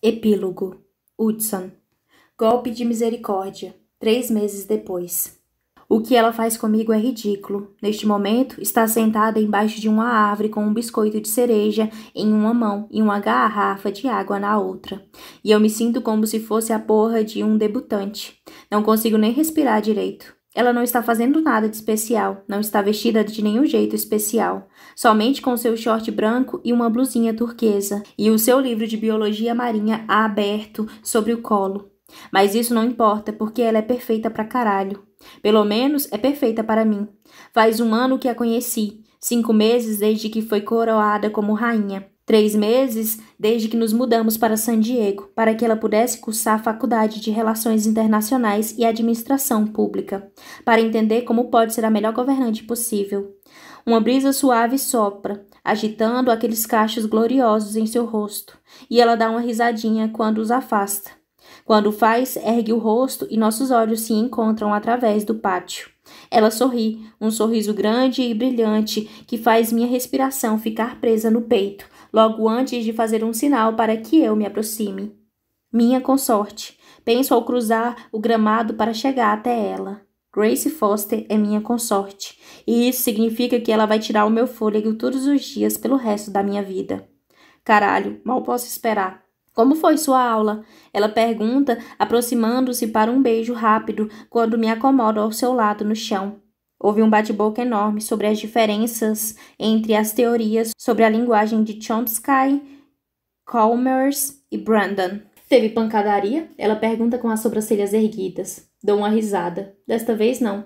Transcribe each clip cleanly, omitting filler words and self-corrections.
Epílogo. Hudson. Golpe de misericórdia. 3 meses depois. O que ela faz comigo é ridículo. Neste momento, está sentada embaixo de uma árvore com um biscoito de cereja em uma mão e uma garrafa de água na outra. E eu me sinto como se fosse a porra de um debutante. Não consigo nem respirar direito. Ela não está fazendo nada de especial, não está vestida de nenhum jeito especial, somente com seu short branco e uma blusinha turquesa, e o seu livro de biologia marinha aberto sobre o colo. Mas isso não importa, porque ela é perfeita pra caralho. Pelo menos é perfeita para mim. Faz 1 ano que a conheci, 5 meses desde que foi coroada como rainha. 3 meses desde que nos mudamos para San Diego, para que ela pudesse cursar a faculdade de Relações Internacionais e Administração Pública, para entender como pode ser a melhor governante possível. Uma brisa suave sopra, agitando aqueles cachos gloriosos em seu rosto, e ela dá uma risadinha quando os afasta. Quando faz, ergue o rosto e nossos olhos se encontram através do pátio. Ela sorri, um sorriso grande e brilhante que faz minha respiração ficar presa no peito, logo antes de fazer um sinal para que eu me aproxime. Minha consorte. Penso ao cruzar o gramado para chegar até ela. Grace Foster é minha consorte, e isso significa que ela vai tirar o meu fôlego todos os dias pelo resto da minha vida. Caralho, mal posso esperar. Como foi sua aula? Ela pergunta, aproximando-se para um beijo rápido quando me acomodo ao seu lado no chão. Houve um bate-boca enorme sobre as diferenças entre as teorias sobre a linguagem de Chomsky, Chalmers e Brandon. Teve pancadaria? Ela pergunta com as sobrancelhas erguidas. Dou uma risada. Desta vez não.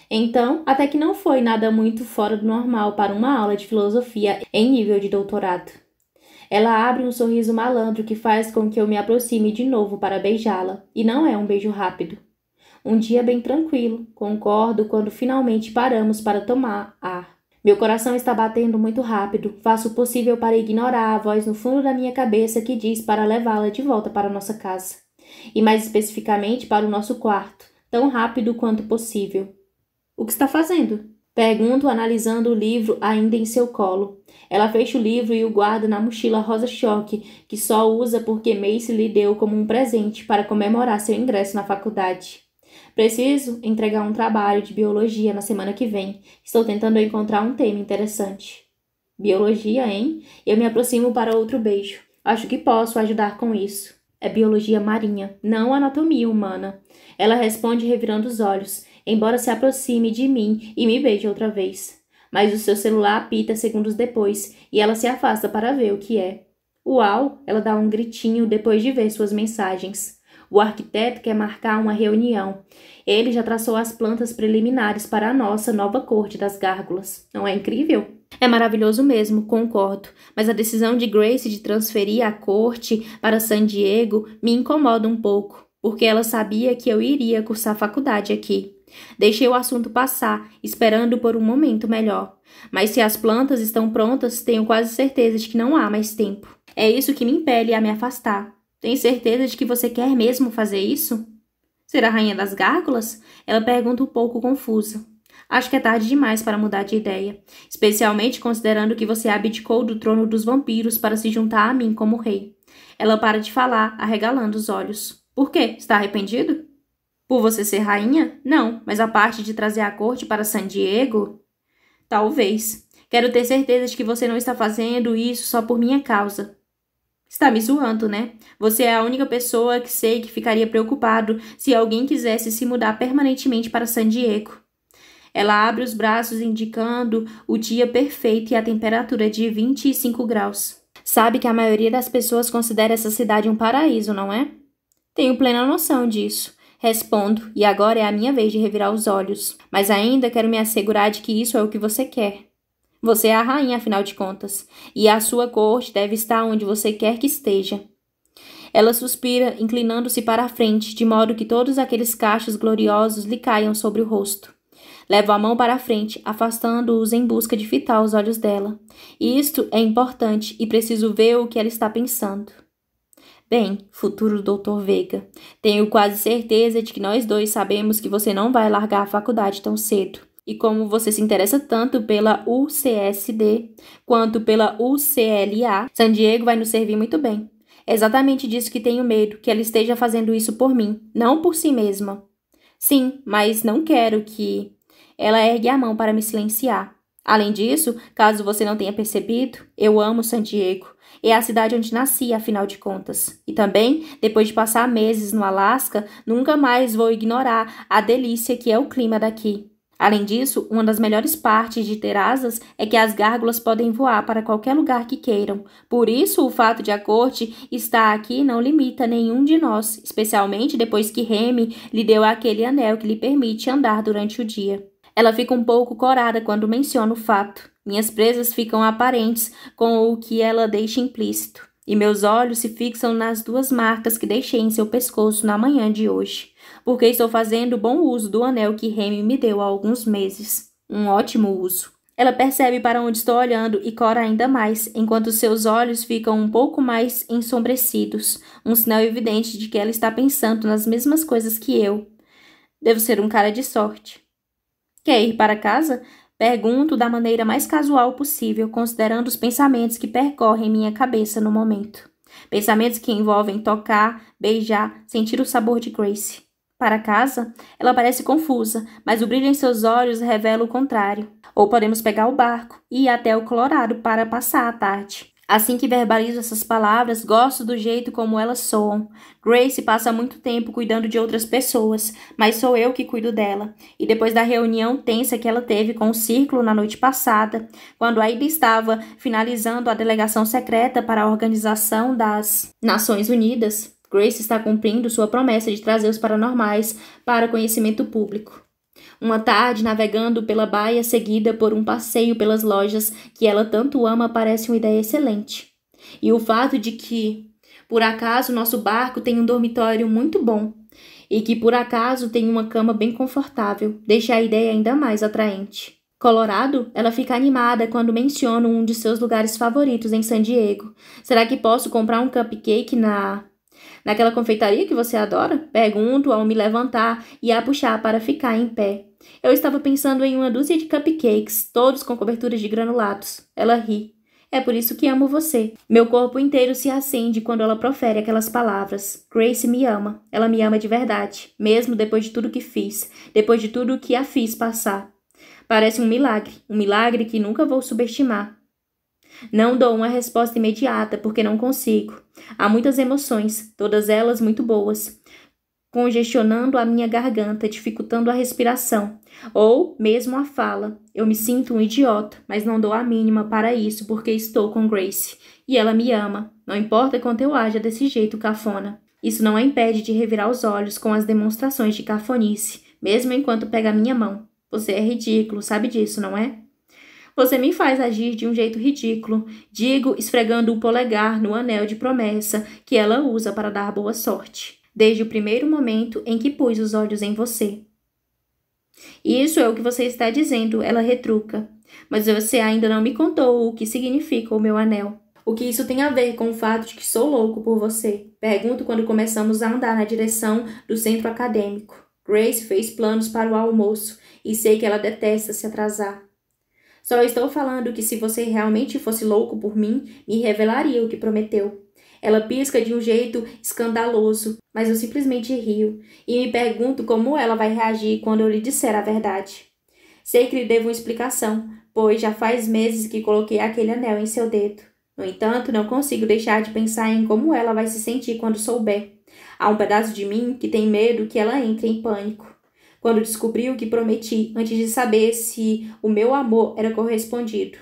Então, até que não foi nada muito fora do normal para uma aula de filosofia em nível de doutorado. Ela abre um sorriso malandro que faz com que eu me aproxime de novo para beijá-la, e não é um beijo rápido. Um dia bem tranquilo, concordo quando finalmente paramos para tomar ar. Meu coração está batendo muito rápido, faço o possível para ignorar a voz no fundo da minha cabeça que diz para levá-la de volta para nossa casa. E mais especificamente para o nosso quarto, tão rápido quanto possível. O que está fazendo? Pergunto, analisando o livro ainda em seu colo. Ela fecha o livro e o guarda na mochila rosa-choque, que só usa porque Macy lhe deu como um presente para comemorar seu ingresso na faculdade. Preciso entregar um trabalho de biologia na semana que vem. Estou tentando encontrar um tema interessante. Biologia, hein? Eu me aproximo para outro beijo. Acho que posso ajudar com isso. É biologia marinha, não anatomia humana. Ela responde revirando os olhos, embora se aproxime de mim e me beije outra vez. Mas o seu celular apita segundos depois e ela se afasta para ver o que é. Uau! Ela dá um gritinho depois de ver suas mensagens. O arquiteto quer marcar uma reunião. Ele já traçou as plantas preliminares para a nossa nova corte das gárgulas. Não é incrível? É maravilhoso mesmo, concordo. Mas a decisão de Grace de transferir a corte para San Diego me incomoda um pouco, porque ela sabia que eu iria cursar faculdade aqui. Deixei o assunto passar, esperando por um momento melhor. Mas se as plantas estão prontas, tenho quase certeza de que não há mais tempo. É isso que me impele a me afastar. Tem certeza de que você quer mesmo fazer isso? Ser a rainha das gárgulas? Ela pergunta um pouco confusa. Acho que é tarde demais para mudar de ideia, especialmente considerando que você abdicou do trono dos vampiros para se juntar a mim como rei. Ela para de falar, arregalando os olhos. Por quê? Está arrependido? Por você ser rainha? Não, mas a parte de trazer a corte para San Diego? Talvez. Quero ter certeza de que você não está fazendo isso só por minha causa. Está me zoando, né? Você é a única pessoa que sei que ficaria preocupado se alguém quisesse se mudar permanentemente para San Diego. Ela abre os braços indicando o dia perfeito e a temperatura de 25 graus. Sabe que a maioria das pessoas considera essa cidade um paraíso, não é? Tenho plena noção disso. Respondo, e agora é a minha vez de revirar os olhos. Mas ainda quero me assegurar de que isso é o que você quer. Você é a rainha, afinal de contas, e a sua corte deve estar onde você quer que esteja. Ela suspira, inclinando-se para a frente, de modo que todos aqueles cachos gloriosos lhe caiam sobre o rosto. Levo a mão para a frente, afastando-os em busca de fitar os olhos dela. Isto é importante e preciso ver o que ela está pensando. Bem, futuro Dr. Vega, tenho quase certeza de que nós dois sabemos que você não vai largar a faculdade tão cedo. E como você se interessa tanto pela UCSD quanto pela UCLA, San Diego vai nos servir muito bem. É exatamente disso que tenho medo, que ela esteja fazendo isso por mim, não por si mesma. Sim, mas não quero que... Ela ergue a mão para me silenciar. Além disso, caso você não tenha percebido, eu amo San Diego. É a cidade onde nasci, afinal de contas. E também, depois de passar meses no Alasca, nunca mais vou ignorar a delícia que é o clima daqui. Além disso, uma das melhores partes de ter asas é que as gárgulas podem voar para qualquer lugar que queiram. Por isso, o fato de a corte estar aqui não limita nenhum de nós, especialmente depois que Remy lhe deu aquele anel que lhe permite andar durante o dia. Ela fica um pouco corada quando menciona o fato. Minhas presas ficam aparentes com o que ela deixa implícito, e meus olhos se fixam nas 2 marcas que deixei em seu pescoço na manhã de hoje, porque estou fazendo bom uso do anel que Remy me deu há alguns meses. Um ótimo uso. Ela percebe para onde estou olhando e cora ainda mais, enquanto seus olhos ficam um pouco mais ensombrecidos, um sinal evidente de que ela está pensando nas mesmas coisas que eu. Devo ser um cara de sorte. Quer ir para casa? Pergunto da maneira mais casual possível, considerando os pensamentos que percorrem minha cabeça no momento. Pensamentos que envolvem tocar, beijar, sentir o sabor de Grace. Para casa? Ela parece confusa, mas o brilho em seus olhos revela o contrário. Ou podemos pegar o barco e ir até o Colorado para passar a tarde. Assim que verbalizo essas palavras, gosto do jeito como elas soam. Grace passa muito tempo cuidando de outras pessoas, mas sou eu que cuido dela. E depois da reunião tensa que ela teve com o Círculo na noite passada, quando ainda estava finalizando a delegação secreta para a Organização das Nações Unidas, Grace está cumprindo sua promessa de trazer os paranormais para conhecimento público. Uma tarde, navegando pela baía seguida por um passeio pelas lojas que ela tanto ama parece uma ideia excelente. E o fato de que, por acaso, nosso barco tem um dormitório muito bom e que, por acaso, tem uma cama bem confortável, deixa a ideia ainda mais atraente. Colorado, ela fica animada quando menciono um de seus lugares favoritos em San Diego. Será que posso comprar um cupcake naquela confeitaria que você adora? Pergunto ao me levantar e a puxar para ficar em pé. Eu estava pensando em uma dúzia de cupcakes, todos com coberturas de granulados. Ela ri. É por isso que amo você. Meu corpo inteiro se acende quando ela profere aquelas palavras. Grace me ama. Ela me ama de verdade, mesmo depois de tudo que fiz, depois de tudo que a fiz passar. Parece um milagre que nunca vou subestimar. Não dou uma resposta imediata porque não consigo. Há muitas emoções, todas elas muito boas, congestionando a minha garganta, dificultando a respiração, ou mesmo a fala. Eu me sinto um idiota, mas não dou a mínima para isso porque estou com Grace, e ela me ama, não importa quanto eu haja desse jeito cafona. Isso não a impede de revirar os olhos com as demonstrações de cafonice, mesmo enquanto pega a minha mão. Você é ridículo, sabe disso, não é? Você me faz agir de um jeito ridículo, digo, esfregando o polegar no anel de promessa que ela usa para dar boa sorte, desde o primeiro momento em que pus os olhos em você. Isso é o que você está dizendo, ela retruca, mas você ainda não me contou o que significa o meu anel. O que isso tem a ver com o fato de que sou louco por você? Pergunto quando começamos a andar na direção do centro acadêmico. Grace fez planos para o almoço e sei que ela detesta se atrasar. Só estou falando que se você realmente fosse louco por mim, me revelaria o que prometeu. Ela pisca de um jeito escandaloso, mas eu simplesmente rio e me pergunto como ela vai reagir quando eu lhe disser a verdade. Sei que lhe devo uma explicação, pois já faz meses que coloquei aquele anel em seu dedo. No entanto, não consigo deixar de pensar em como ela vai se sentir quando souber. Há um pedaço de mim que tem medo que ela entre em pânico quando descobri o que prometi antes de saber se o meu amor era correspondido.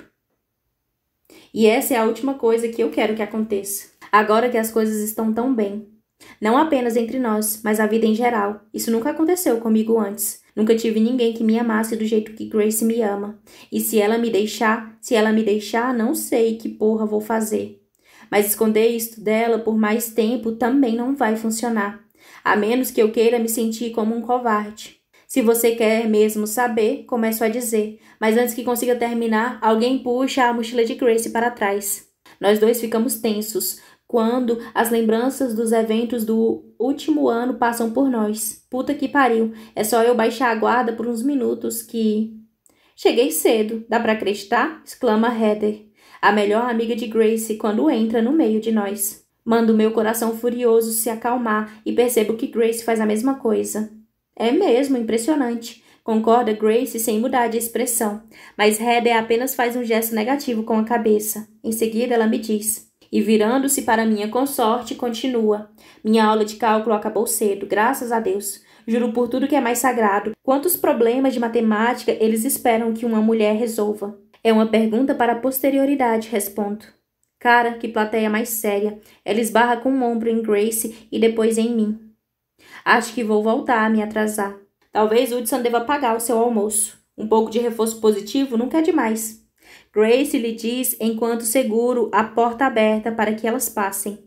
E essa é a última coisa que eu quero que aconteça. Agora que as coisas estão tão bem. Não apenas entre nós, mas a vida em geral. Isso nunca aconteceu comigo antes. Nunca tive ninguém que me amasse do jeito que Grace me ama. E se ela me deixar, não sei que porra vou fazer. Mas esconder isso dela por mais tempo também não vai funcionar. A menos que eu queira me sentir como um covarde. Se você quer mesmo saber, começo a dizer, mas antes que consiga terminar, alguém puxa a mochila de Grace para trás. Nós dois ficamos tensos quando as lembranças dos eventos do último ano passam por nós. Puta que pariu, é só eu baixar a guarda por uns minutos que... Cheguei cedo, dá pra acreditar? Exclama Heather, a melhor amiga de Grace, quando entra no meio de nós. Mando meu coração furioso se acalmar e percebo que Grace faz a mesma coisa. É mesmo, impressionante. Concorda Grace sem mudar de expressão, mas Heather apenas faz um gesto negativo com a cabeça. Em seguida ela me diz, e virando-se para minha consorte, continua. Minha aula de cálculo acabou cedo, graças a Deus. Juro por tudo que é mais sagrado. Quantos problemas de matemática eles esperam que uma mulher resolva? É uma pergunta para a posterioridade, respondo. Cara, que plateia mais séria. Ela esbarra com um ombro em Grace e depois em mim. Acho que vou voltar a me atrasar. Talvez Hudson deva pagar o seu almoço. Um pouco de reforço positivo nunca é demais. Grace lhe diz enquanto seguro a porta aberta para que elas passem.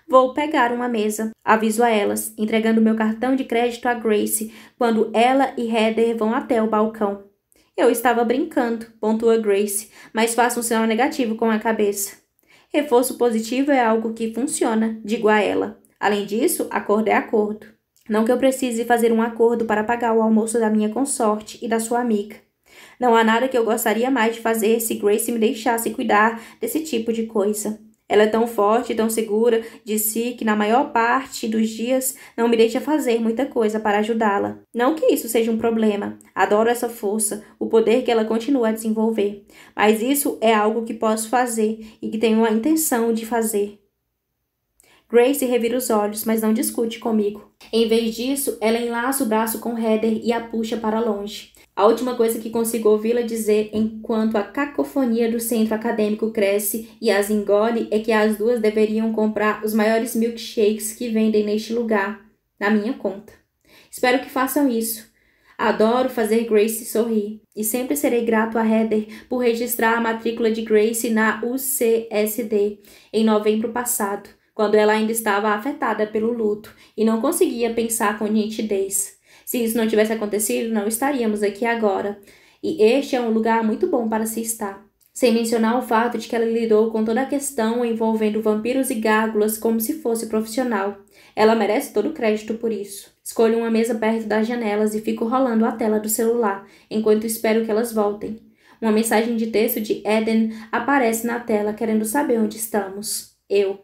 Vou pegar uma mesa, aviso a elas, entregando meu cartão de crédito a Grace quando ela e Heather vão até o balcão. Eu estava brincando, pontua Grace, mas faço um sinal negativo com a cabeça. Reforço positivo é algo que funciona, digo a ela. Além disso, acordo é acordo. Não que eu precise fazer um acordo para pagar o almoço da minha consorte e da sua amiga. Não há nada que eu gostaria mais de fazer se Grace me deixasse cuidar desse tipo de coisa. Ela é tão forte e tão segura de si que na maior parte dos dias não me deixa fazer muita coisa para ajudá-la. Não que isso seja um problema. Adoro essa força, o poder que ela continua a desenvolver. Mas isso é algo que posso fazer e que tenho a intenção de fazer. Grace revira os olhos, mas não discute comigo. Em vez disso, ela enlaça o braço com Heather e a puxa para longe. A última coisa que consigo ouvi-la dizer enquanto a cacofonia do centro acadêmico cresce e as engole é que as duas deveriam comprar os maiores milkshakes que vendem neste lugar, na minha conta. Espero que façam isso. Adoro fazer Grace sorrir e sempre serei grato a Heather por registrar a matrícula de Grace na UCSD em novembro passado, quando ela ainda estava afetada pelo luto e não conseguia pensar com nitidez. Se isso não tivesse acontecido, não estaríamos aqui agora. E este é um lugar muito bom para se estar. Sem mencionar o fato de que ela lidou com toda a questão envolvendo vampiros e gárgulas como se fosse profissional. Ela merece todo o crédito por isso. Escolho uma mesa perto das janelas e fico rolando a tela do celular, enquanto espero que elas voltem. Uma mensagem de texto de Eden aparece na tela querendo saber onde estamos. Eu.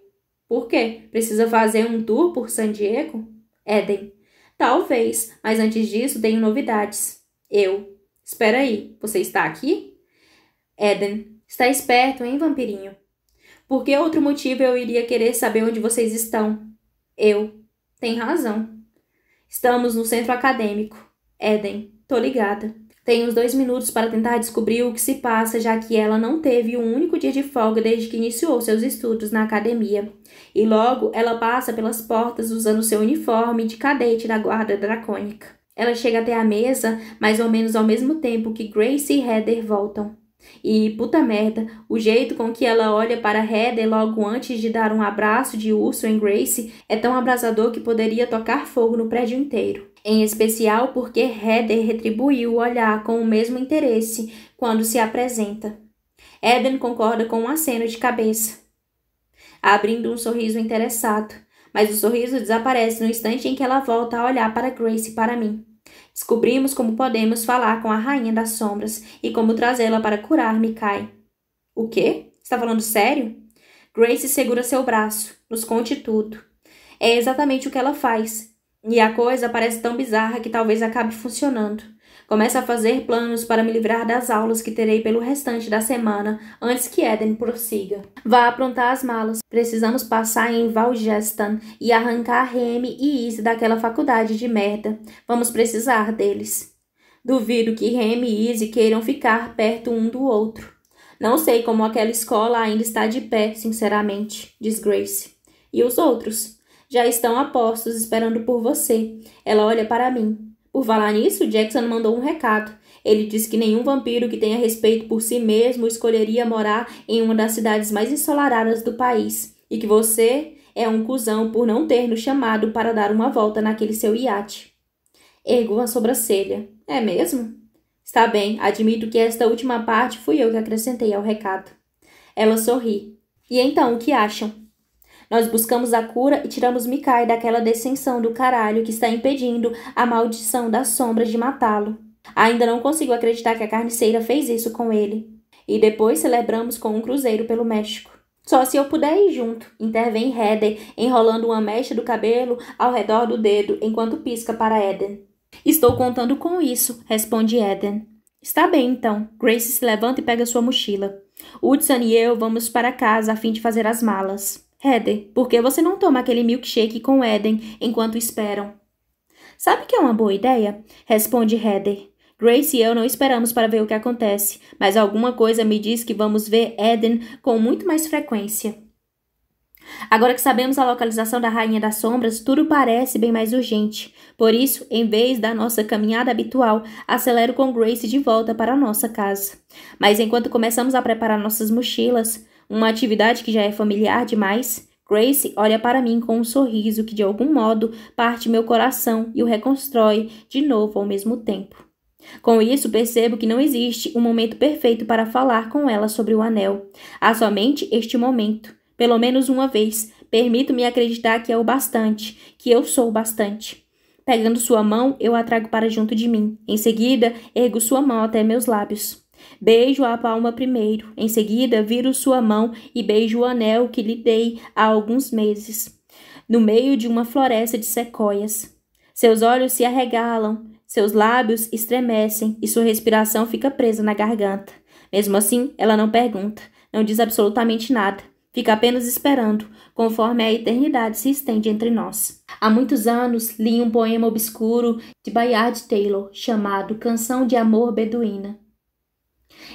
Por quê? Precisa fazer um tour por San Diego? Eden. Talvez, mas antes disso tenho novidades. Eu. Espera aí, você está aqui? Eden. Está esperto, hein, vampirinho? Por que outro motivo eu iria querer saber onde vocês estão? Eu. Tem razão. Estamos no centro acadêmico. Eden. Tô ligada. Tenho uns 2 minutos para tentar descobrir o que se passa, já que ela não teve um único dia de folga desde que iniciou seus estudos na academia. E logo ela passa pelas portas usando seu uniforme de cadete da guarda dracônica. Ela chega até a mesa mais ou menos ao mesmo tempo que Grace e Heather voltam. E, puta merda, o jeito com que ela olha para Heather logo antes de dar um abraço de urso em Grace é tão abrasador que poderia tocar fogo no prédio inteiro. Em especial porque Heather retribuiu o olhar com o mesmo interesse quando se apresenta. Eden concorda com um aceno de cabeça, abrindo um sorriso interessado, mas o sorriso desaparece no instante em que ela volta a olhar para Grace e para mim. Descobrimos como podemos falar com a Rainha das Sombras e como trazê-la para curar Mikai. O quê? Está falando sério? Grace segura seu braço. Nos conte tudo. É exatamente o que ela faz. E a coisa parece tão bizarra que talvez acabe funcionando. Começa a fazer planos para me livrar das aulas que terei pelo restante da semana, antes que Eden prossiga. Vá aprontar as malas. Precisamos passar em Valgestan e arrancar Remy e Izzy daquela faculdade de merda. Vamos precisar deles. Duvido que Remy e Izzy queiram ficar perto um do outro. Não sei como aquela escola ainda está de pé, sinceramente, diz Grace. E os outros? Já estão a postos esperando por você. Ela olha para mim. Por falar nisso, Jackson mandou um recado. Ele disse que nenhum vampiro que tenha respeito por si mesmo escolheria morar em uma das cidades mais ensolaradas do país. E que você é um cuzão por não ter nos chamado para dar uma volta naquele seu iate. Ergo uma sobrancelha. É mesmo? Está bem, admito que esta última parte fui eu que acrescentei ao recado. Ela sorri. E então, o que acham? Nós buscamos a cura e tiramos Mikai daquela descensão do caralho que está impedindo a maldição das sombras de matá-lo. Ainda não consigo acreditar que a carniceira fez isso com ele. E depois celebramos com um cruzeiro pelo México. Só se eu puder ir junto, intervém Heather, enrolando uma mecha do cabelo ao redor do dedo enquanto pisca para Eden. Estou contando com isso, responde Eden. Está bem, então. Grace se levanta e pega sua mochila. Hudson e eu vamos para casa a fim de fazer as malas. Heather, por que você não toma aquele milkshake com Eden enquanto esperam? Sabe que é uma boa ideia? Responde Heather. Grace e eu não esperamos para ver o que acontece, mas alguma coisa me diz que vamos ver Eden com muito mais frequência. Agora que sabemos a localização da Rainha das Sombras, tudo parece bem mais urgente. Por isso, em vez da nossa caminhada habitual, acelero com Grace de volta para a nossa casa. Mas enquanto começamos a preparar nossas mochilas, uma atividade que já é familiar demais, Grace olha para mim com um sorriso que de algum modo parte meu coração e o reconstrói de novo ao mesmo tempo. Com isso, percebo que não existe um momento perfeito para falar com ela sobre o anel. Há somente este momento. Pelo menos uma vez, permito-me acreditar que é o bastante, que eu sou o bastante. Pegando sua mão, eu a trago para junto de mim. Em seguida, ergo sua mão até meus lábios. Beijo a palma primeiro. Em seguida, viro sua mão e beijo o anel que lhe dei há alguns meses, no meio de uma floresta de sequoias. Seus olhos se arregalam, seus lábios estremecem e sua respiração fica presa na garganta. Mesmo assim, ela não pergunta, não diz absolutamente nada. Fica apenas esperando, conforme a eternidade se estende entre nós. Há muitos anos, li um poema obscuro de Bayard Taylor, chamado Canção de Amor Beduína.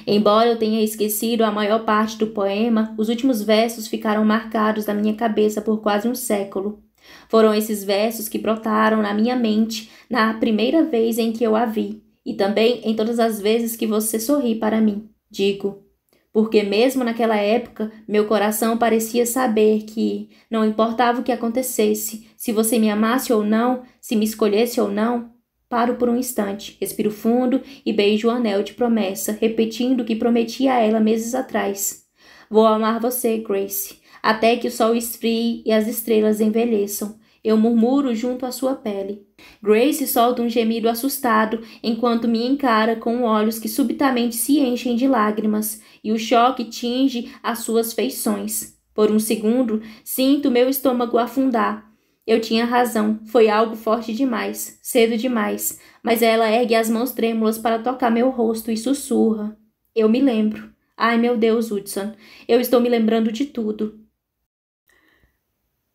Embora eu tenha esquecido a maior parte do poema, os últimos versos ficaram marcados na minha cabeça por quase um século. Foram esses versos que brotaram na minha mente na primeira vez em que eu a vi, e também em todas as vezes que você sorri para mim. Digo, porque mesmo naquela época, meu coração parecia saber que, não importava o que acontecesse, se você me amasse ou não, se me escolhesse ou não. Paro por um instante, respiro fundo e beijo o anel de promessa, repetindo o que prometi a ela meses atrás. Vou amar você, Grace, até que o sol esfrie e as estrelas envelheçam. Eu murmuro junto à sua pele. Grace solta um gemido assustado enquanto me encara com olhos que subitamente se enchem de lágrimas e o choque tinge as suas feições. Por um segundo, sinto meu estômago afundar. Eu tinha razão, foi algo forte demais, cedo demais, mas ela ergue as mãos trêmulas para tocar meu rosto e sussurra. Eu me lembro. Ai, meu Deus, Hudson, eu estou me lembrando de tudo.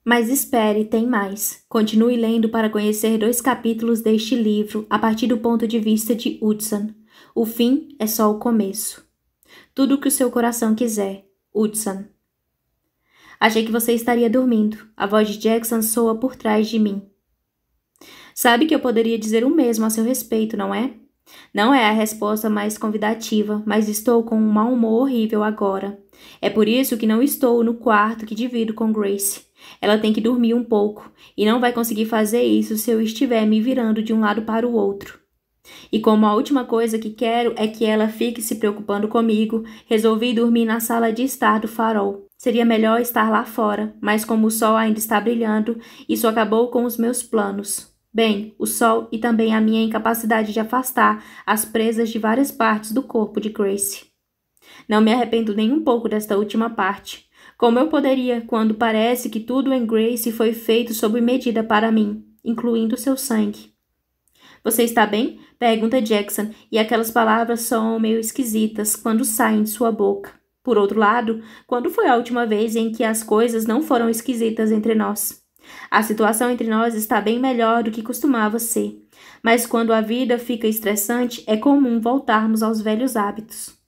Mas espere, tem mais. Continue lendo para conhecer 2 capítulos deste livro a partir do ponto de vista de Hudson. O fim é só o começo. Tudo o que o seu coração quiser, Hudson. Achei que você estaria dormindo. A voz de Jackson soa por trás de mim. Sabe que eu poderia dizer o mesmo a seu respeito, não é? Não é a resposta mais convidativa, mas estou com um mau humor horrível agora. É por isso que não estou no quarto que divido com Grace. Ela tem que dormir um pouco, e não vai conseguir fazer isso se eu estiver me virando de um lado para o outro. E como a última coisa que quero é que ela fique se preocupando comigo, resolvi dormir na sala de estar do farol. Seria melhor estar lá fora, mas como o sol ainda está brilhando, isso acabou com os meus planos. Bem, o sol e também a minha incapacidade de afastar as presas de várias partes do corpo de Grace. Não me arrependo nem um pouco desta última parte. Como eu poderia, quando parece que tudo em Grace foi feito sob medida para mim, incluindo seu sangue? Você está bem? Pergunta Jackson, e aquelas palavras soam meio esquisitas quando saem de sua boca. Por outro lado, quando foi a última vez em que as coisas não foram esquisitas entre nós? A situação entre nós está bem melhor do que costumava ser, mas quando a vida fica estressante, é comum voltarmos aos velhos hábitos.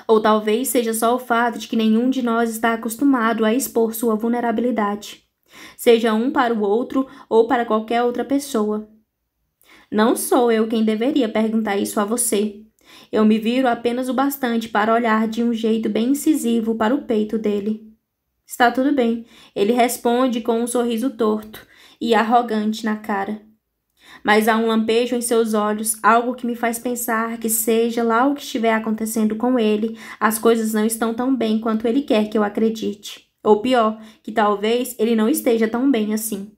Ou talvez seja só o fato de que nenhum de nós está acostumado a expor sua vulnerabilidade, seja um para o outro ou para qualquer outra pessoa. Não sou eu quem deveria perguntar isso a você. Eu me viro apenas o bastante para olhar de um jeito bem incisivo para o peito dele. Está tudo bem, ele responde com um sorriso torto e arrogante na cara. Mas há um lampejo em seus olhos, algo que me faz pensar que seja lá o que estiver acontecendo com ele, as coisas não estão tão bem quanto ele quer que eu acredite. Ou pior, que talvez ele não esteja tão bem assim.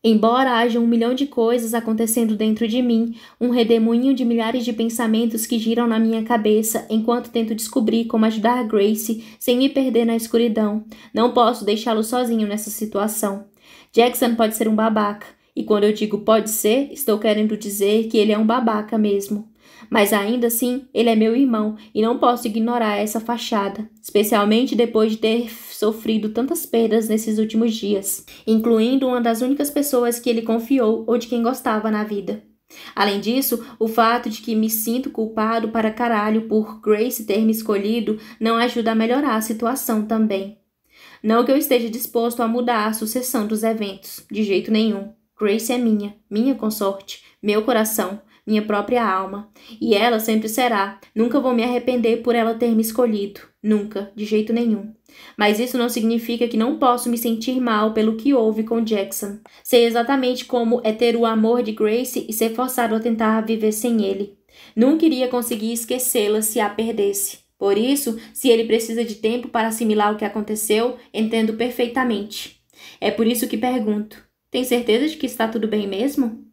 Embora haja 1 milhão de coisas acontecendo dentro de mim, um redemoinho de milhares de pensamentos que giram na minha cabeça enquanto tento descobrir como ajudar Grace sem me perder na escuridão. Não posso deixá-lo sozinho nessa situação. Jackson pode ser um babaca, e quando eu digo pode ser, estou querendo dizer que ele é um babaca mesmo. Mas ainda assim, ele é meu irmão e não posso ignorar essa fachada, especialmente depois de ter sofrido tantas perdas nesses últimos dias, incluindo uma das únicas pessoas que ele confiou ou de quem gostava na vida. Além disso, o fato de que me sinto culpado para caralho por Grace ter me escolhido não ajuda a melhorar a situação também. Não que eu esteja disposto a mudar a sucessão dos eventos, de jeito nenhum. Grace é minha consorte, meu coração, minha própria alma. E ela sempre será. Nunca vou me arrepender por ela ter me escolhido. Nunca, de jeito nenhum. Mas isso não significa que não posso me sentir mal pelo que houve com Jackson. Sei exatamente como é ter o amor de Grace e ser forçado a tentar viver sem ele. Nunca iria conseguir esquecê-la se a perdesse. Por isso, se ele precisa de tempo para assimilar o que aconteceu, entendo perfeitamente. É por isso que pergunto. Tem certeza de que está tudo bem mesmo?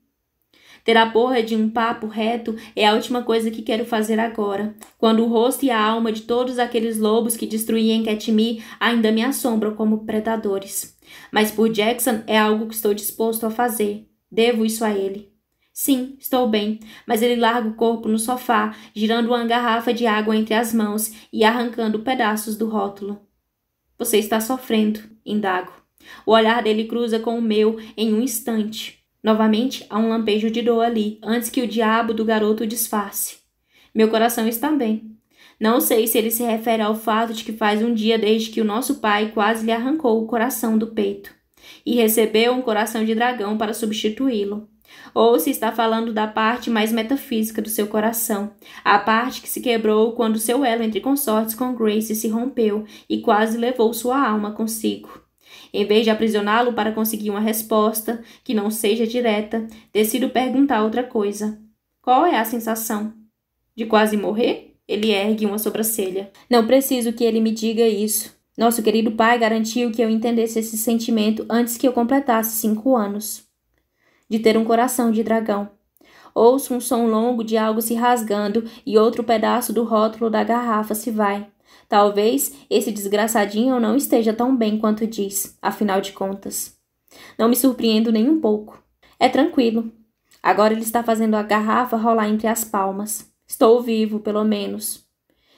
Ter a porra de um papo reto é a última coisa que quero fazer agora, quando o rosto e a alma de todos aqueles lobos que destruíam Katmai ainda me assombram como predadores. Mas por Jackson é algo que estou disposto a fazer. Devo isso a ele. Sim, estou bem, mas ele larga o corpo no sofá, girando uma garrafa de água entre as mãos e arrancando pedaços do rótulo. Você está sofrendo, indago. O olhar dele cruza com o meu em um instante. Novamente, há um lampejo de dor ali, antes que o diabo do garoto o disfarce. Meu coração está bem. Não sei se ele se refere ao fato de que faz um dia desde que o nosso pai quase lhe arrancou o coração do peito e recebeu um coração de dragão para substituí-lo. Ou se está falando da parte mais metafísica do seu coração, a parte que se quebrou quando seu elo entre consortes com Grace se rompeu e quase levou sua alma consigo. Em vez de aprisioná-lo para conseguir uma resposta que não seja direta, decido perguntar outra coisa. Qual é a sensação? De quase morrer? Ele ergue uma sobrancelha. Não preciso que ele me diga isso. Nosso querido pai garantiu que eu entendesse esse sentimento antes que eu completasse 5 anos. De ter um coração de dragão. Ouço um som longo de algo se rasgando e outro pedaço do rótulo da garrafa se vai. Talvez esse desgraçadinho não esteja tão bem quanto diz, afinal de contas. Não me surpreendo nem um pouco. É tranquilo. Agora ele está fazendo a garrafa rolar entre as palmas. Estou vivo, pelo menos.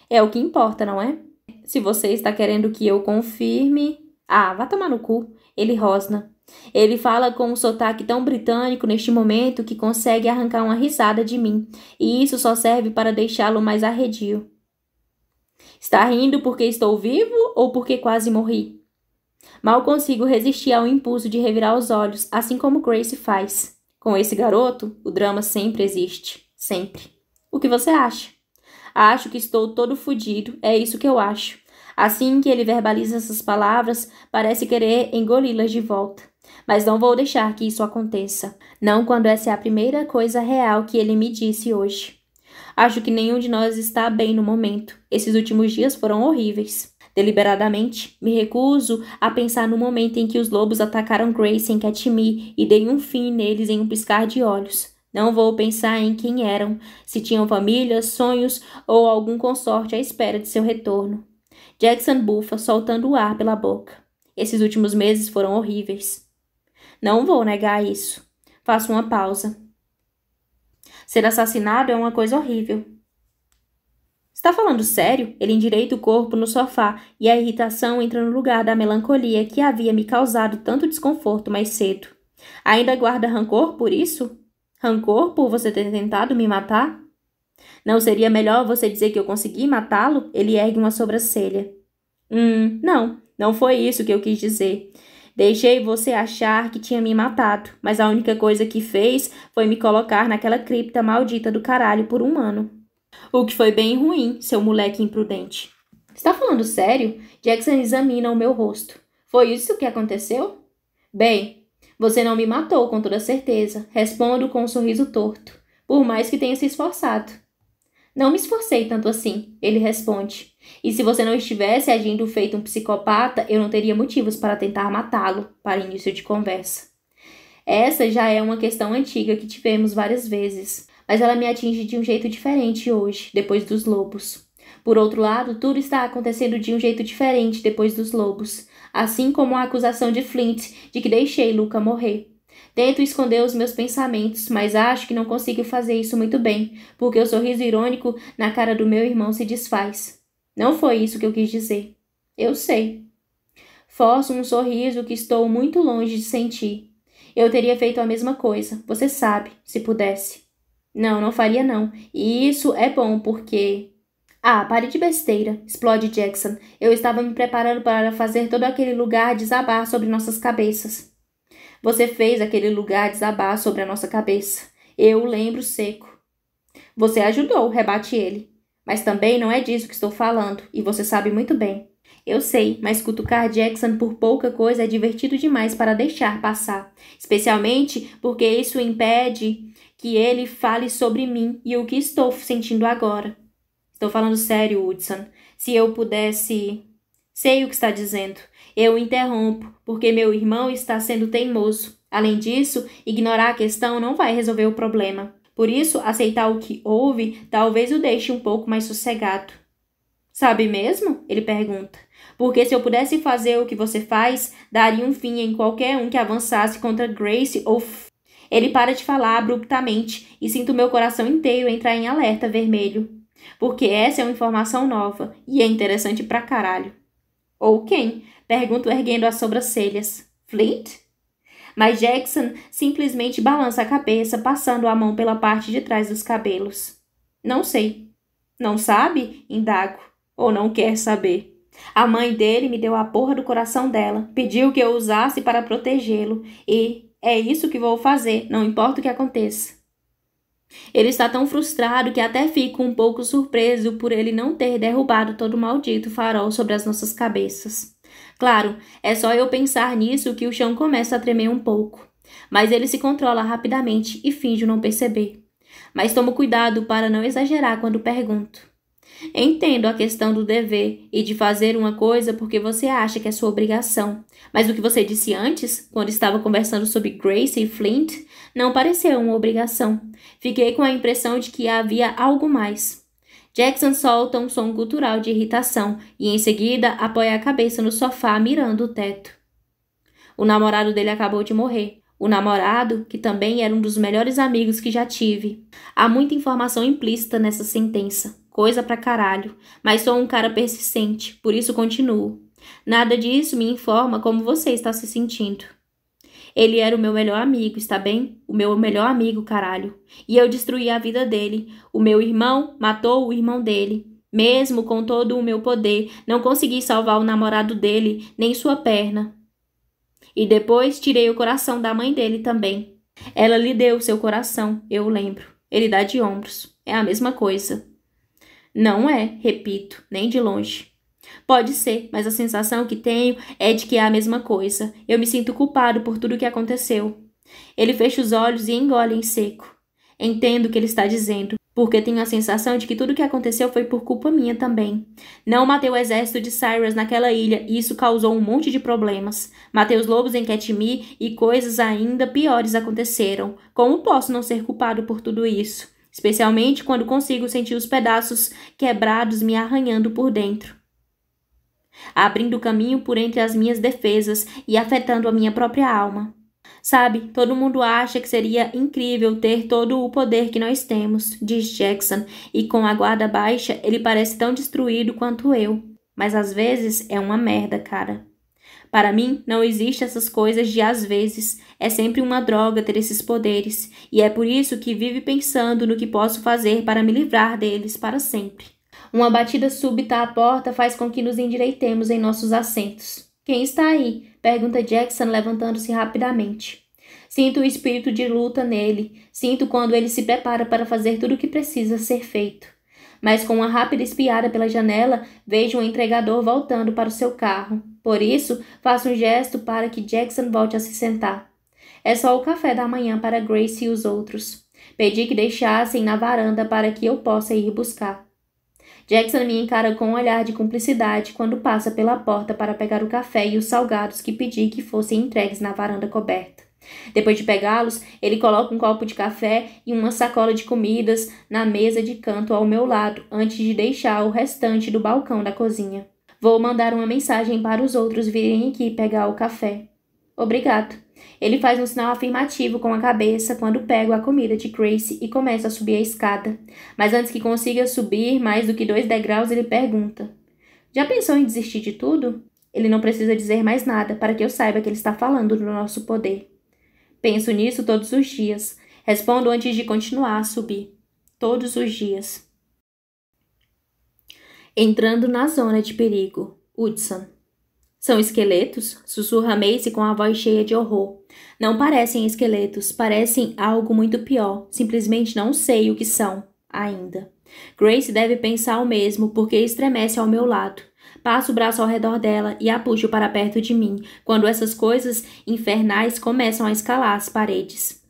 É o que importa, não é? Se você está querendo que eu confirme... Ah, vá tomar no cu. Ele rosna. Ele fala com um sotaque tão britânico neste momento que consegue arrancar uma risada de mim, e isso só serve para deixá-lo mais arredio. Está rindo porque estou vivo ou porque quase morri? Mal consigo resistir ao impulso de revirar os olhos, assim como Grace faz. Com esse garoto, o drama sempre existe. Sempre. O que você acha? Acho que estou todo fudido, é isso que eu acho. Assim que ele verbaliza essas palavras, parece querer engoli-las de volta. Mas não vou deixar que isso aconteça. Não quando essa é a primeira coisa real que ele me disse hoje. Acho que nenhum de nós está bem no momento. Esses últimos dias foram horríveis. Deliberadamente, me recuso a pensar no momento em que os lobos atacaram Grace em Katmai e dei um fim neles em um piscar de olhos. Não vou pensar em quem eram, se tinham famílias, sonhos ou algum consorte à espera de seu retorno. Jackson bufa, soltando o ar pela boca. Esses últimos meses foram horríveis. Não vou negar isso. Faço uma pausa. Ser assassinado é uma coisa horrível. Está falando sério? Ele endireita o corpo no sofá e a irritação entra no lugar da melancolia que havia me causado tanto desconforto mais cedo. Ainda guarda rancor por isso? Rancor por você ter tentado me matar? Não seria melhor você dizer que eu consegui matá-lo? Ele ergue uma sobrancelha. Não foi isso que eu quis dizer. Deixei você achar que tinha me matado, mas a única coisa que fez foi me colocar naquela cripta maldita do caralho por 1 ano. O que foi bem ruim, seu moleque imprudente. Está falando sério? Jackson examina o meu rosto. Foi isso que aconteceu? Bem, você não me matou com toda certeza, respondo com um sorriso torto, por mais que tenha se esforçado. Não me esforcei tanto assim, ele responde. E se você não estivesse agindo feito um psicopata, eu não teria motivos para tentar matá-lo, para início de conversa. Essa já é uma questão antiga que tivemos várias vezes, mas ela me atinge de um jeito diferente hoje, depois dos lobos. Por outro lado, tudo está acontecendo de um jeito diferente depois dos lobos, assim como a acusação de Flint de que deixei Luca morrer. Tento esconder os meus pensamentos, mas acho que não consigo fazer isso muito bem, porque o sorriso irônico na cara do meu irmão se desfaz. Não foi isso que eu quis dizer. Eu sei. Forço um sorriso que estou muito longe de sentir. Eu teria feito a mesma coisa, você sabe, se pudesse. Não, não faria não. E isso é bom porque... Ah, pare de besteira, explode Jackson. Eu estava me preparando para fazer todo aquele lugar desabar sobre nossas cabeças. Você fez aquele lugar desabar sobre a nossa cabeça. Eu o lembro seco. Você ajudou, rebate ele. Mas também não é disso que estou falando, e você sabe muito bem. Eu sei, mas cutucar Jackson por pouca coisa é divertido demais para deixar passar. Especialmente porque isso impede que ele fale sobre mim e o que estou sentindo agora. Estou falando sério, Hudson. Se eu pudesse... Sei o que está dizendo. Eu o interrompo, porque meu irmão está sendo teimoso. Além disso, ignorar a questão não vai resolver o problema. Por isso, aceitar o que houve talvez o deixe um pouco mais sossegado. Sabe mesmo? Ele pergunta. Porque se eu pudesse fazer o que você faz, daria um fim em qualquer um que avançasse contra Grace ou... Ele para de falar abruptamente e sinto meu coração inteiro entrar em alerta vermelho. Porque essa é uma informação nova e é interessante pra caralho. Ou quem? Pergunto erguendo as sobrancelhas. Flint? Mas Jackson simplesmente balança a cabeça, passando a mão pela parte de trás dos cabelos. Não sei. Não sabe? Indago. Ou não quer saber. A mãe dele me deu a porra do coração dela, pediu que eu usasse para protegê-lo, e é isso que vou fazer, não importa o que aconteça. Ele está tão frustrado que até fico um pouco surpreso por ele não ter derrubado todo o maldito farol sobre as nossas cabeças. Claro, é só eu pensar nisso que o chão começa a tremer um pouco. Mas ele se controla rapidamente e finge não perceber. Mas tomo cuidado para não exagerar quando pergunto. Entendo a questão do dever e de fazer uma coisa porque você acha que é sua obrigação. Mas o que você disse antes, quando estava conversando sobre Grace e Flint, não pareceu uma obrigação. Fiquei com a impressão de que havia algo mais. Jackson solta um som gutural de irritação e em seguida apoia a cabeça no sofá mirando o teto. O namorado dele acabou de morrer. O namorado, que também era um dos melhores amigos que já tive. Há muita informação implícita nessa sentença. Coisa pra caralho. Mas sou um cara persistente, por isso continuo. Nada disso me informa como você está se sentindo. Ele era o meu melhor amigo, está bem? O meu melhor amigo, caralho. E eu destruí a vida dele. O meu irmão matou o irmão dele. Mesmo com todo o meu poder, não consegui salvar o namorado dele, nem sua perna. E depois tirei o coração da mãe dele também. Ela lhe deu seu coração, eu lembro. Ele dá de ombros. É a mesma coisa. Não é, repito, nem de longe. Pode ser, mas a sensação que tenho é de que é a mesma coisa. Eu me sinto culpado por tudo o que aconteceu. Ele fecha os olhos e engole em seco. Entendo o que ele está dizendo, porque tenho a sensação de que tudo o que aconteceu foi por culpa minha também. Não matei o exército de Cyrus naquela ilha e isso causou um monte de problemas. Matei os lobos em Katmai e coisas ainda piores aconteceram. Como posso não ser culpado por tudo isso? Especialmente quando consigo sentir os pedaços quebrados me arranhando por dentro, abrindo caminho por entre as minhas defesas e afetando a minha própria alma. Sabe, todo mundo acha que seria incrível ter todo o poder que nós temos, diz Jackson, e com a guarda baixa ele parece tão destruído quanto eu. Mas às vezes é uma merda, cara. Para mim, não existe essas coisas de às vezes. É sempre uma droga ter esses poderes. E é por isso que vive pensando no que posso fazer para me livrar deles para sempre. Uma batida súbita à porta faz com que nos endireitemos em nossos assentos. Quem está aí? Pergunta Jackson, levantando-se rapidamente. Sinto o espírito de luta nele. Sinto quando ele se prepara para fazer tudo o que precisa ser feito. Mas com uma rápida espiada pela janela, vejo um entregador voltando para o seu carro. Por isso, faço um gesto para que Jackson volte a se sentar. É só o café da manhã para Grace e os outros. Pedi que deixassem na varanda para que eu possa ir buscar. Jackson me encara com um olhar de cumplicidade quando passa pela porta para pegar o café e os salgados que pedi que fossem entregues na varanda coberta. Depois de pegá-los, ele coloca um copo de café e uma sacola de comidas na mesa de canto ao meu lado, antes de deixar o restante do balcão da cozinha. Vou mandar uma mensagem para os outros virem aqui pegar o café. Obrigado. Ele faz um sinal afirmativo com a cabeça quando pego a comida de Grace e começa a subir a escada. Mas antes que consiga subir mais do que 2 degraus, ele pergunta: Já pensou em desistir de tudo? Ele não precisa dizer mais nada para que eu saiba que ele está falando do nosso poder. Penso nisso todos os dias. Respondo antes de continuar a subir. Todos os dias. Entrando na zona de perigo. Hudson. São esqueletos? Sussurra Macy com a voz cheia de horror. Não parecem esqueletos, parecem algo muito pior. Simplesmente não sei o que são, ainda. Grace deve pensar o mesmo, porque estremece ao meu lado. Passo o braço ao redor dela e a puxo para perto de mim, quando essas coisas infernais começam a escalar as paredes.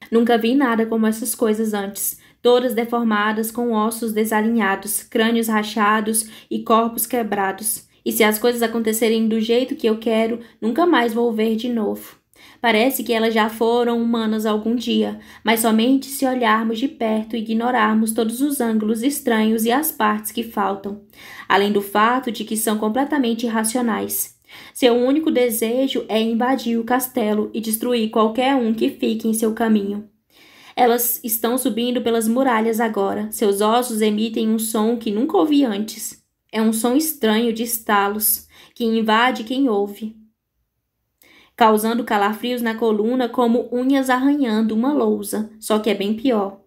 Nunca vi nada como essas coisas antes. Todas deformadas, com ossos desalinhados, crânios rachados e corpos quebrados. E se as coisas acontecerem do jeito que eu quero, nunca mais vou ver de novo. Parece que elas já foram humanas algum dia, mas somente se olharmos de perto e ignorarmos todos os ângulos estranhos e as partes que faltam, além do fato de que são completamente irracionais. Seu único desejo é invadir o castelo e destruir qualquer um que fique em seu caminho. Elas estão subindo pelas muralhas agora. Seus ossos emitem um som que nunca ouvi antes. É um som estranho de estalos, que invade quem ouve, causando calafrios na coluna como unhas arranhando uma lousa, só que é bem pior.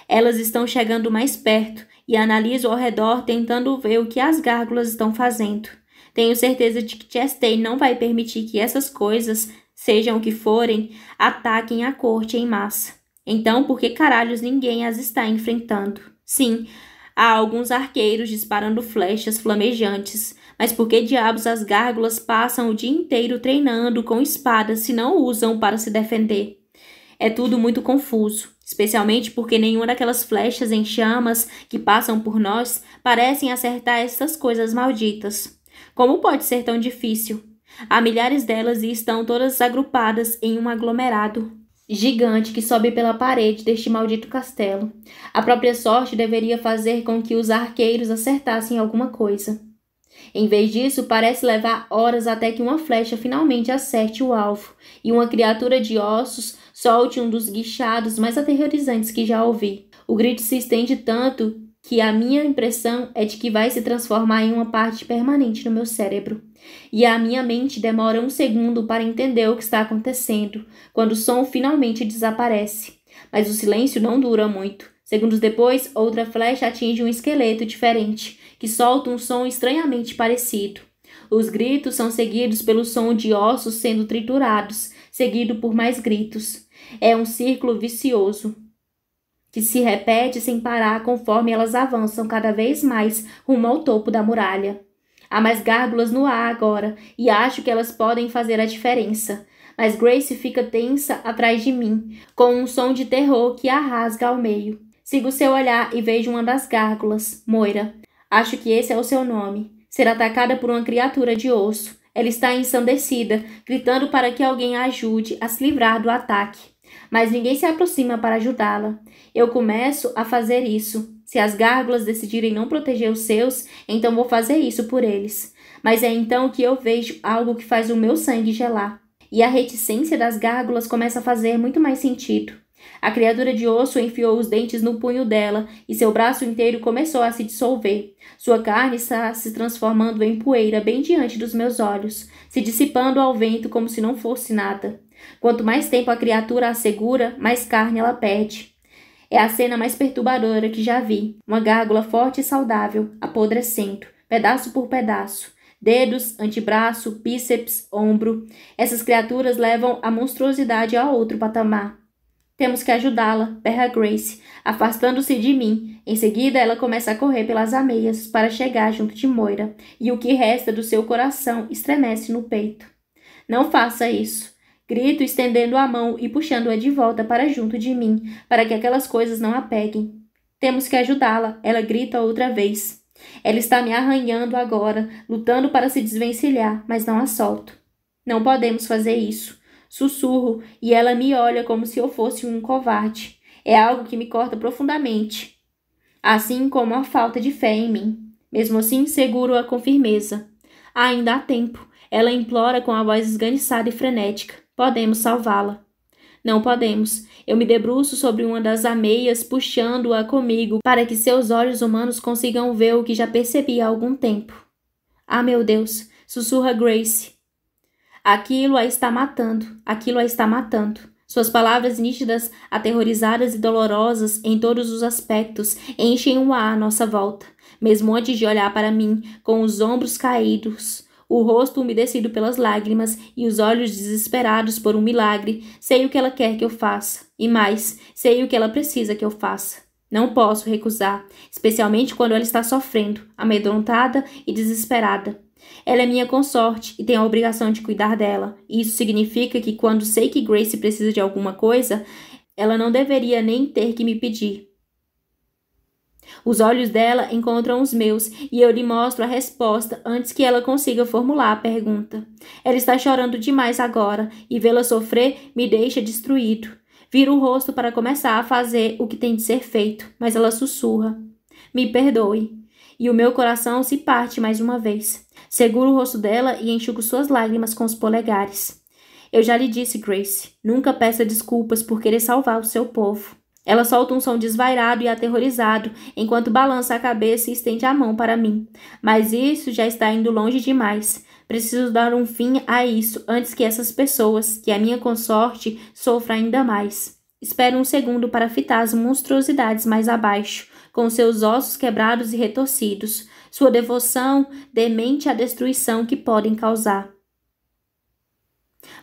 Elas estão chegando mais perto e analiso ao redor tentando ver o que as gárgulas estão fazendo. Tenho certeza de que Chastain não vai permitir que essas coisas, sejam o que forem, ataquem a corte em massa. Então, por que caralhos ninguém as está enfrentando? Sim, há alguns arqueiros disparando flechas flamejantes, mas por que diabos as gárgulas passam o dia inteiro treinando com espadas se não usam para se defender? É tudo muito confuso, especialmente porque nenhuma daquelas flechas em chamas que passam por nós parecem acertar essas coisas malditas. Como pode ser tão difícil? Há milhares delas e estão todas agrupadas em um aglomerado gigante que sobe pela parede deste maldito castelo. A própria sorte deveria fazer com que os arqueiros acertassem alguma coisa. Em vez disso, parece levar horas até que uma flecha finalmente acerte o alvo e uma criatura de ossos solte um dos guinchados mais aterrorizantes que já ouvi. O grito se estende tanto que a minha impressão é de que vai se transformar em uma parte permanente no meu cérebro. E a minha mente demora um segundo para entender o que está acontecendo, quando o som finalmente desaparece. Mas o silêncio não dura muito. Segundos depois, outra flecha atinge um esqueleto diferente, que solta um som estranhamente parecido. Os gritos são seguidos pelo som de ossos sendo triturados, seguido por mais gritos. É um círculo vicioso que se repete sem parar conforme elas avançam cada vez mais rumo ao topo da muralha. Há mais gárgulas no ar agora, e acho que elas podem fazer a diferença. Mas Grace fica tensa atrás de mim, com um som de terror que a rasga ao meio. Sigo seu olhar e vejo uma das gárgulas, Moira. Acho que esse é o seu nome. Ser atacada por uma criatura de osso. Ela está ensandecida, gritando para que alguém a ajude a se livrar do ataque. Mas ninguém se aproxima para ajudá-la. Eu começo a fazer isso. Se as gárgulas decidirem não proteger os seus, então vou fazer isso por eles. Mas é então que eu vejo algo que faz o meu sangue gelar. E a reticência das gárgulas começa a fazer muito mais sentido. A criatura de osso enfiou os dentes no punho dela e seu braço inteiro começou a se dissolver. Sua carne está se transformando em poeira bem diante dos meus olhos, se dissipando ao vento como se não fosse nada. Quanto mais tempo a criatura a segura, mais carne ela perde. É a cena mais perturbadora que já vi. Uma gárgula forte e saudável, apodrecendo, pedaço por pedaço. Dedos, antebraço, bíceps, ombro. Essas criaturas levam a monstruosidade a outro patamar. Temos que ajudá-la, berra Grace, afastando-se de mim. Em seguida, ela começa a correr pelas ameias para chegar junto de Moira, e o que resta do seu coração estremece no peito. Não faça isso. Grito, estendendo a mão e puxando-a de volta para junto de mim, para que aquelas coisas não a peguem. Temos que ajudá-la, ela grita outra vez. Ela está me arranhando agora, lutando para se desvencilhar, mas não a solto. Não podemos fazer isso. Sussurro e ela me olha como se eu fosse um covarde. É algo que me corta profundamente, assim como a falta de fé em mim. Mesmo assim, seguro-a com firmeza. Ainda há tempo. Ela implora com a voz esganiçada e frenética. Podemos salvá-la. Não podemos. Eu me debruço sobre uma das ameias, puxando-a comigo para que seus olhos humanos consigam ver o que já percebi há algum tempo. Ah, meu Deus! Sussurra Grace. Aquilo a está matando. Aquilo a está matando. Suas palavras nítidas, aterrorizadas e dolorosas em todos os aspectos, enchem o ar à nossa volta. Mesmo antes de olhar para mim, com os ombros caídos, o rosto umedecido pelas lágrimas e os olhos desesperados por um milagre, sei o que ela quer que eu faça. E mais, sei o que ela precisa que eu faça. Não posso recusar, especialmente quando ela está sofrendo, amedrontada e desesperada. Ela é minha consorte e tenho a obrigação de cuidar dela. Isso significa que quando sei que Grace precisa de alguma coisa, ela não deveria nem ter que me pedir. Os olhos dela encontram os meus e eu lhe mostro a resposta antes que ela consiga formular a pergunta. Ela está chorando demais agora e vê-la sofrer me deixa destruído. Viro o rosto para começar a fazer o que tem de ser feito, mas ela sussurra. Me perdoe. E o meu coração se parte mais uma vez. Seguro o rosto dela e enxugo suas lágrimas com os polegares. Eu já lhe disse, Grace, nunca peça desculpas por querer salvar o seu povo. Ela solta um som desvairado e aterrorizado, enquanto balança a cabeça e estende a mão para mim. Mas isso já está indo longe demais. Preciso dar um fim a isso antes que essas pessoas, que a minha consorte, sofra ainda mais. Espero um segundo para fitar as monstruosidades mais abaixo, com seus ossos quebrados e retorcidos, sua devoção demente à destruição que podem causar.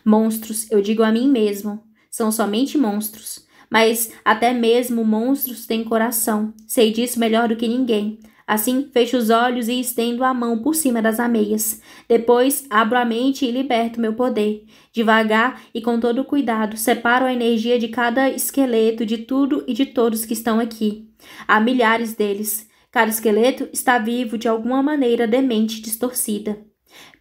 Monstros, eu digo a mim mesmo, são somente monstros. Mas até mesmo monstros têm coração. Sei disso melhor do que ninguém. Assim, fecho os olhos e estendo a mão por cima das ameias. Depois, abro a mente e liberto meu poder. Devagar e com todo cuidado, separo a energia de cada esqueleto, de tudo e de todos que estão aqui. Há milhares deles. Cada esqueleto está vivo de alguma maneira demente distorcida.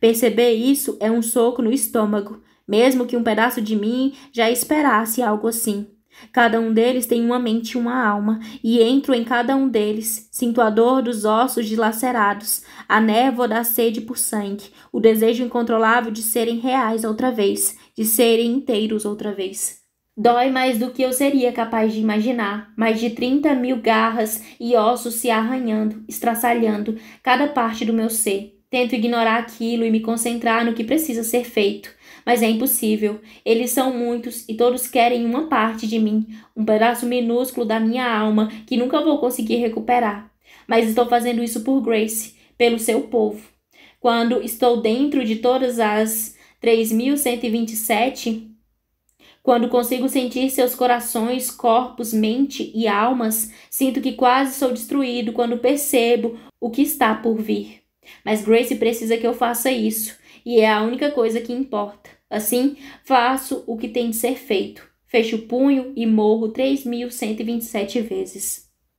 Perceber isso é um soco no estômago, mesmo que um pedaço de mim já esperasse algo assim. Cada um deles tem uma mente e uma alma, e entro em cada um deles, sinto a dor dos ossos dilacerados, a névoa da sede por sangue, o desejo incontrolável de serem reais outra vez, de serem inteiros outra vez. Dói mais do que eu seria capaz de imaginar, mais de 30.000 garras e ossos se arranhando, estraçalhando cada parte do meu ser. Tento ignorar aquilo e me concentrar no que precisa ser feito. Mas é impossível. Eles são muitos e todos querem uma parte de mim, um pedaço minúsculo da minha alma que nunca vou conseguir recuperar. Mas estou fazendo isso por Grace, pelo seu povo. Quando estou dentro de todas as 3.127, quando consigo sentir seus corações, corpos, mente e almas, sinto que quase sou destruído quando percebo o que está por vir. Mas Grace precisa que eu faça isso. E é a única coisa que importa. Assim, faço o que tem de ser feito. Fecho o punho e morro 3.127 vezes.